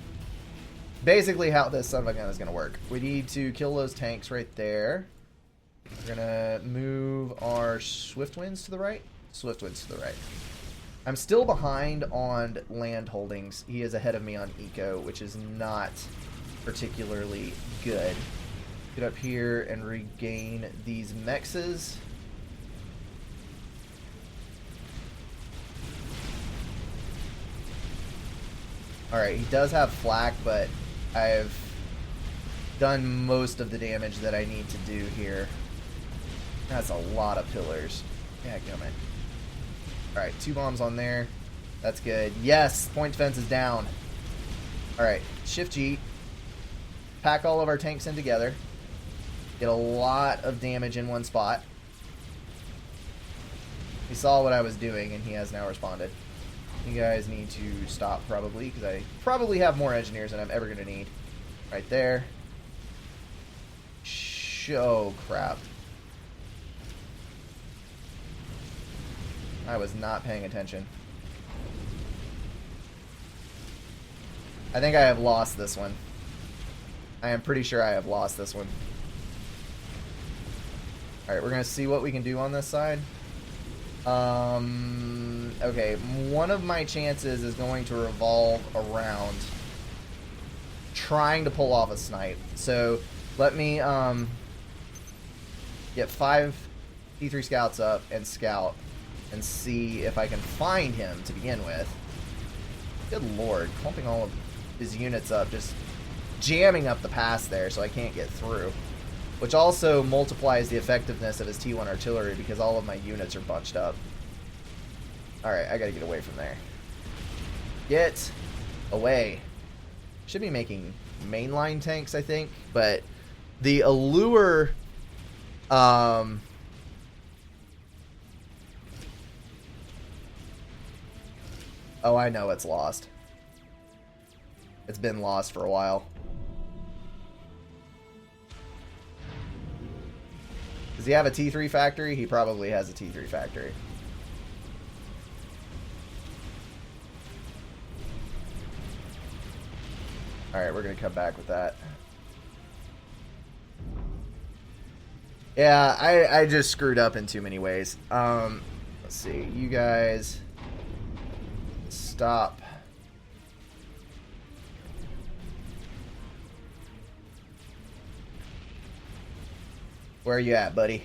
S1: Basically how this son of a gun is going to work. We need to kill those tanks right there. We're going to move our Swift Winds to the right. Swift Winds to the right. I'm still behind on land holdings. He is ahead of me on eco, which is not particularly good. Get up here and regain these mexes. Alright, he does have flak, but I've done most of the damage that I need to do here. That's a lot of pillars. Yeah, come in. Alright, 2 bombs on there. That's good. Yes, point defense is down. Alright, shift G. Pack all of our tanks in together. Get a lot of damage in one spot. He saw what I was doing and he has now responded. You guys need to stop probably, because I probably have more engineers than I'm ever going to need. Right there. Oh, crap. I was not paying attention. I think I have lost this one. I am pretty sure I have lost this one. Alright, we're going to see what we can do on this side. Okay, one of my chances is going to revolve around trying to pull off a snipe. So let me get 5 T3 scouts up and scout and see if I can find him to begin with. Good lord, clumping all of his units up, just jamming up the pass there so I can't get through. Which also multiplies the effectiveness of his T1 artillery because all of my units are bunched up. Alright, I gotta get away from there. Get away. Should be making mainline tanks, I think, but the allure oh, I know it's lost. It's been lost for a while. Does he have a T3 factory? He probably has a T3 factory. Alright, we're going to come back with that. Yeah, I just screwed up in too many ways. Let's see. You guys stop. Where are you at, buddy?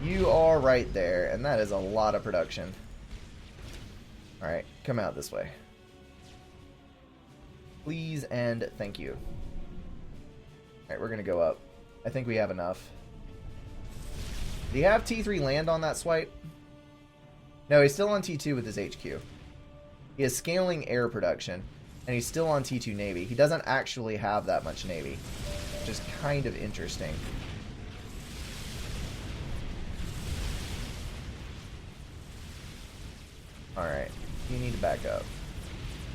S1: You are right there, and that is a lot of production. Alright, come out this way. Please and thank you. Alright, we're going to go up. I think we have enough. Do you have T3 land on that swipe? No, he's still on T2 with his HQ. He is scaling air production, and he's still on T2 Navy. He doesn't actually have that much Navy, which is kind of interesting. Alright, you need to back up.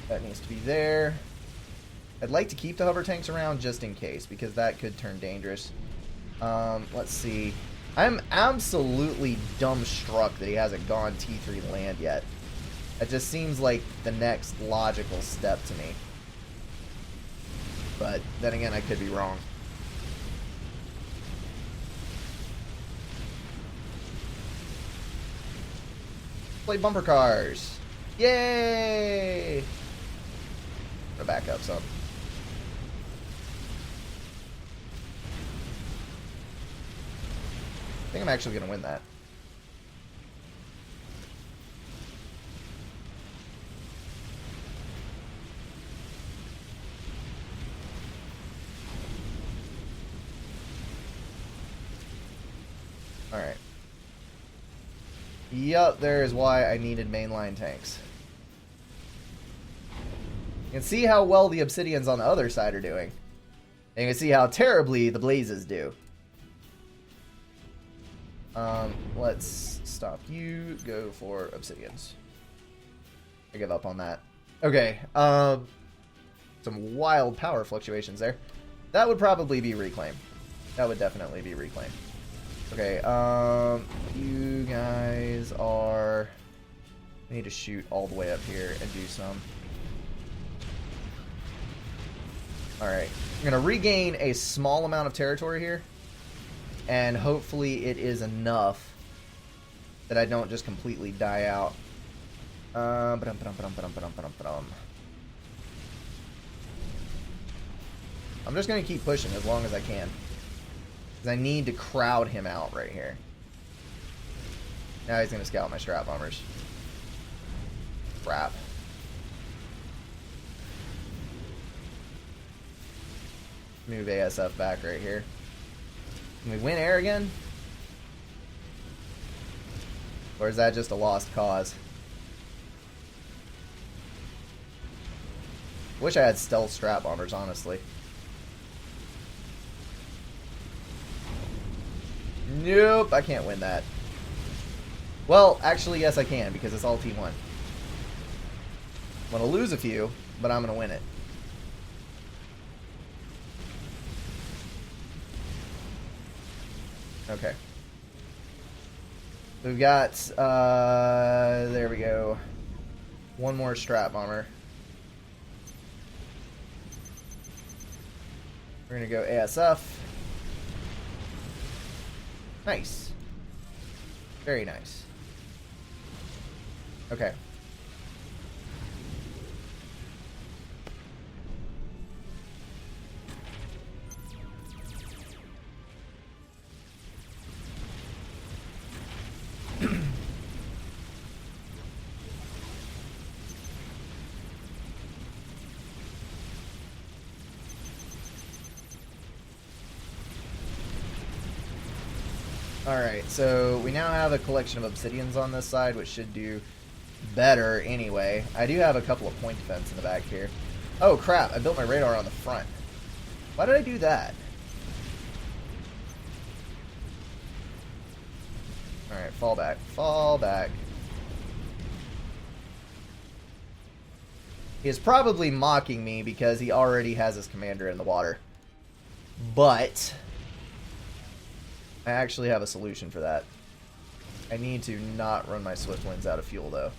S1: That needs to be there. I'd like to keep the hover tanks around just in case, because that could turn dangerous. Let's see. I'm absolutely dumbstruck that he hasn't gone T3 land yet. It just seems like the next logical step to me. But then again, I could be wrong. Play bumper cars. Yay! I'm gonna back up some. I think I'm actually going to win that. Alright. Yup, there is why I needed mainline tanks. You can see how well the Obsidians on the other side are doing. And you can see how terribly the Blazes do. Let's stop you. Go for Obsidians. I give up on that. Okay. Some wild power fluctuations there. That would probably be Reclaim. That would definitely be Reclaim. Okay, you guys are... I need to shoot all the way up here and do some. Alright. I'm going to regain a small amount of territory here. And hopefully it is enough that I don't just completely die out. I'm just going to keep pushing as long as I can. Because I need to crowd him out right here. Now he's going to scout my strat bombers. Crap. Move ASF back right here. Can we win air again? Or is that just a lost cause? Wish I had stealth strat bombers, honestly. Nope, I can't win that. Well, actually, yes I can, because it's all T1. I'm going to lose a few, but I'm going to win it. Okay. We've got, there we go. One more strat bomber. We're going to go ASF. Nice. Very nice. Okay. Alright, so we now have a collection of Obsidians on this side, which should do better anyway. I do have a couple of point defense in the back here. Oh crap, I built my radar on the front. Why did I do that? Alright, fall back. Fall back. He is probably mocking me because he already has his commander in the water. But I actually have a solution for that. I need to not run my Swift Winds out of fuel, though.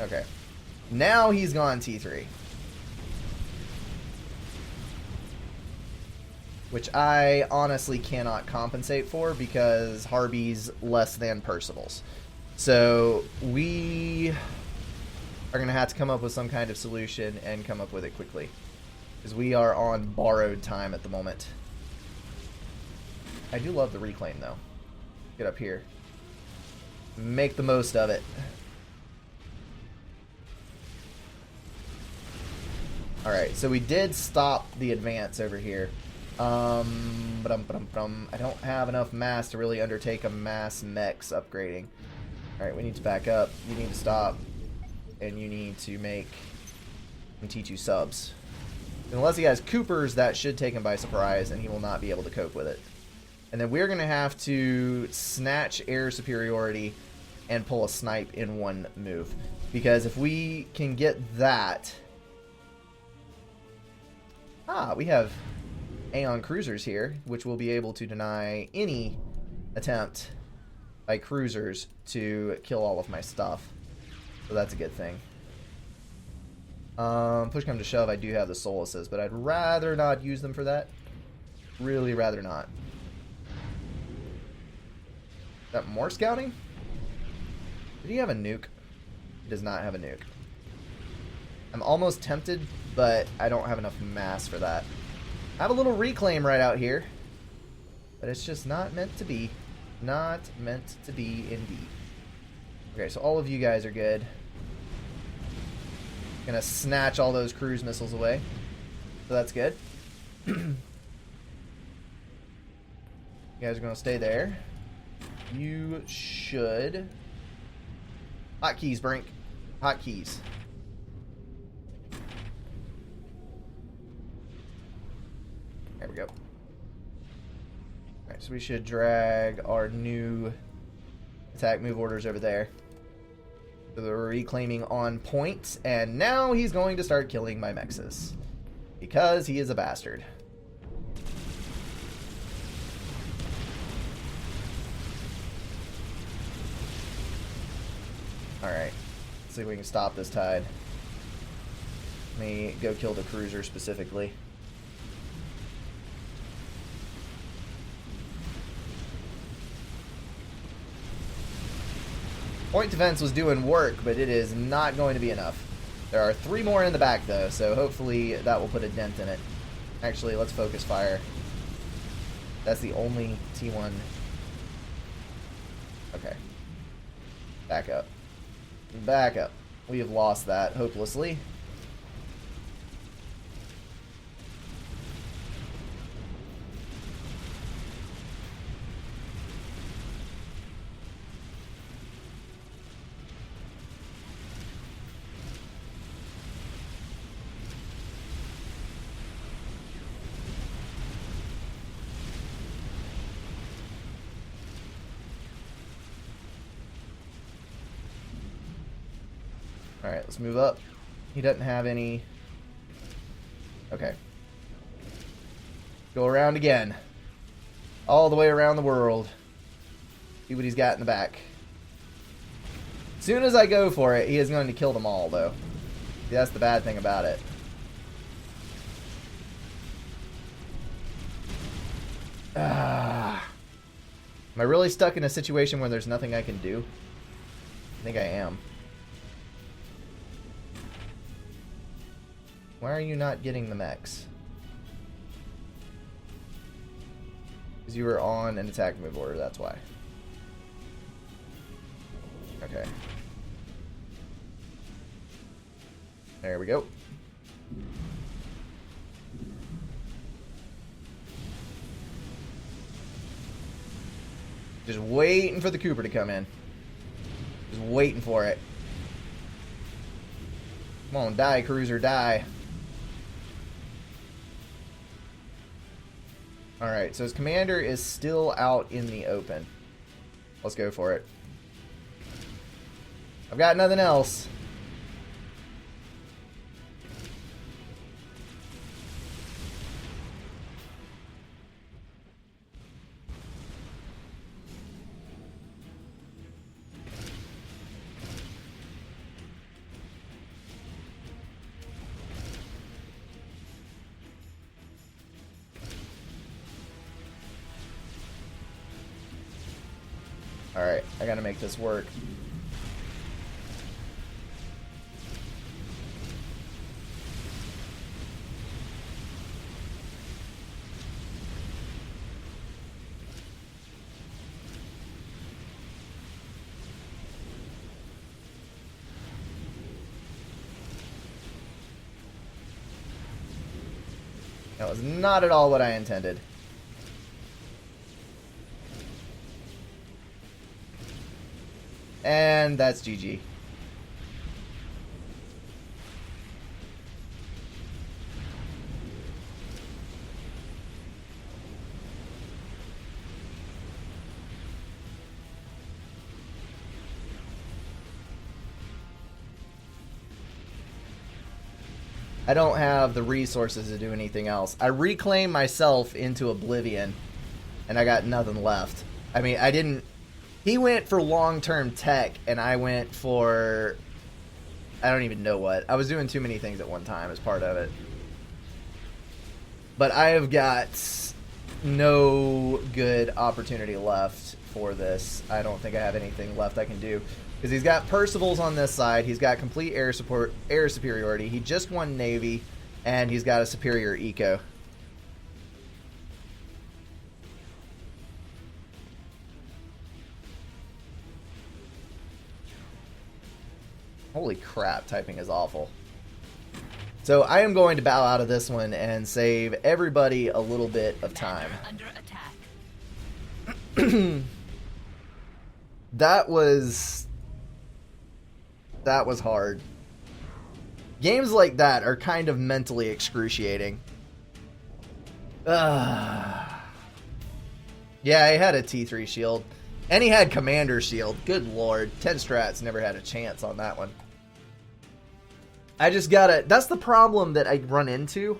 S1: Okay. Now he's gone T3. Which I honestly cannot compensate for because Harby's less than Percival's. So we are going to have to come up with some kind of solution and come up with it quickly. Because we are on borrowed time at the moment. I do love the reclaim, though. Get up here. Make the most of it. Alright, so we did stop the advance over here. I don't have enough mass to really undertake a mass mechs upgrading. Alright, we need to back up. You need to stop. And you need to make some T2 subs. Unless he has Coopers, that should take him by surprise, and he will not be able to cope with it. And then we're going to have to snatch air superiority and pull a snipe in one move. Because if we can get that... we have Aeon cruisers here, which will be able to deny any attempt by cruisers to kill all of my stuff. So that's a good thing. Push come to shove, I do have the Solaces, but I'd rather not use them for that. Really rather not. Is that more scouting? Did he have a nuke? He does not have a nuke. I'm almost tempted, but I don't have enough mass for that. I have a little reclaim right out here, but it's just not meant to be. Not meant to be indeed. Okay, so all of you guys are good. Gonna snatch all those cruise missiles away. So that's good. You guys are gonna stay there. You should... Hotkeys, Brink. Hotkeys. There we go. Alright, so we should drag our new attack move orders over there. So they're reclaiming on point, and now he's going to start killing my Mexes. Because he is a bastard. Alright, let's see if we can stop this tide. Let me go kill the cruiser specifically. Point defense was doing work, but it is not going to be enough. There are 3 more in the back, though, so hopefully that will put a dent in it. Actually, let's focus fire. That's the only T1. Okay. Back up. Back up. We have lost that hopelessly. Alright, let's move up. He doesn't have any... Okay. Go around again. All the way around the world. See what he's got in the back. As soon as I go for it, he is going to kill them all, though. See, that's the bad thing about it. Am I really stuck in a situation where there's nothing I can do? I think I am. Why are you not getting the mechs? Because you were on an attack move order, that's why. Okay. There we go. Just waiting for the Cooper to come in. Just waiting for it. Come on, die, cruiser, die. Alright, so his commander is still out in the open. Let's go for it. I've got nothing else. Alright, I gotta make this work. That was not at all what I intended. And that's GG. I don't have the resources to do anything else. I reclaimed myself into oblivion, and I got nothing left. I mean, I didn't... He went for long-term tech, and I went for... I don't even know what. I was doing too many things at one time as part of it. But I have got no good opportunity left for this. I don't think I have anything left I can do. Because he's got Percival's on this side. He's got complete air superiority. He just won Navy, and he's got a superior eco. Holy crap, typing is awful. So I am going to bow out of this one and save everybody a little bit of time.
S2: Under attack.
S1: That was hard. Games like that are kind of mentally excruciating. Yeah, he had a T3 shield. And he had Commander shield. Good lord. 10 strats never had a chance on that one. I just gotta... That's the problem that I run into.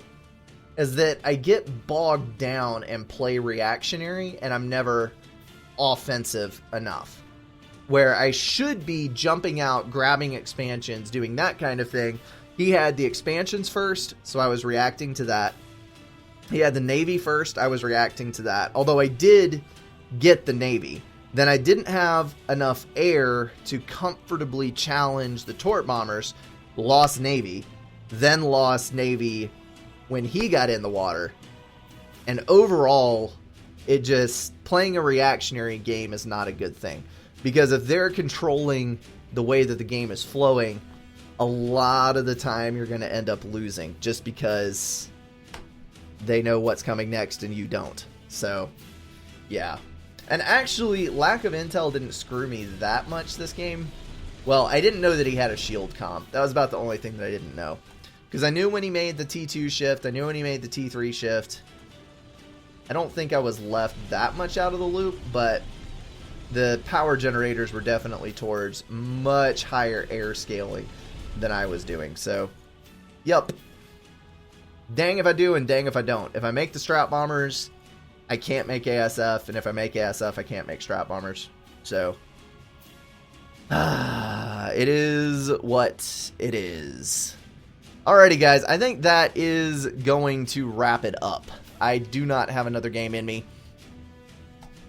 S1: Is that I get bogged down and play reactionary. And I'm never offensive enough. Where I should be jumping out, grabbing expansions, doing that kind of thing. He had the expansions first, so I was reacting to that. He had the Navy first, I was reacting to that. Although I did get the Navy. Then I didn't have enough air to comfortably challenge the Torp bombers. Lost Navy. Then lost Navy when he got in the water. And overall, it just... Playing a reactionary game is not a good thing. Because if they're controlling the way that the game is flowing, a lot of the time you're going to end up losing just because they know what's coming next and you don't. So, yeah. And actually, lack of intel didn't screw me that much this game. Well, I didn't know that he had a shield comp. That was about the only thing that I didn't know. Because I knew when he made the T2 shift. I knew when he made the T3 shift. I don't think I was left that much out of the loop, but... The power generators were definitely towards much higher air scaling than I was doing. So, yep. Dang if I do and dang if I don't. If I make the Strat Bombers, I can't make ASF. And if I make ASF, I can't make Strat Bombers. So, it is what it is. Alrighty, guys. I think that is going to wrap it up. I do not have another game in me.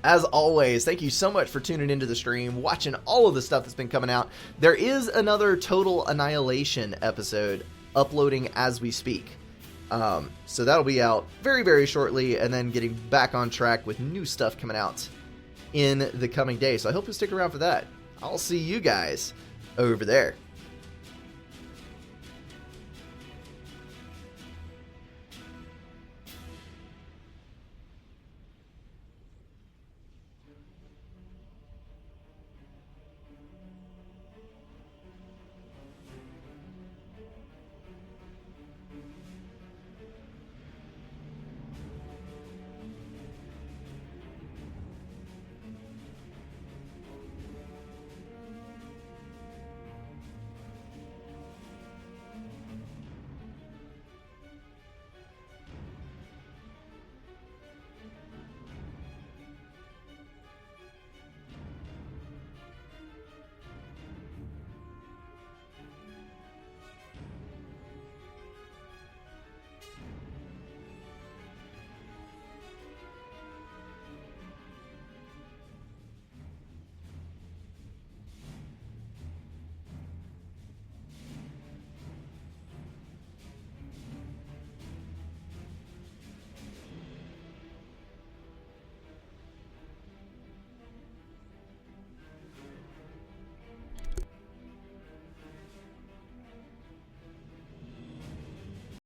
S1: As always, thank you so much for tuning into the stream, watching all of the stuff that's been coming out. There is another Total Annihilation episode uploading as we speak. So that'll be out very, very shortly, and then getting back on track with new stuff coming out in the coming days. So I hope you'll stick around for that. I'll see you guys over there.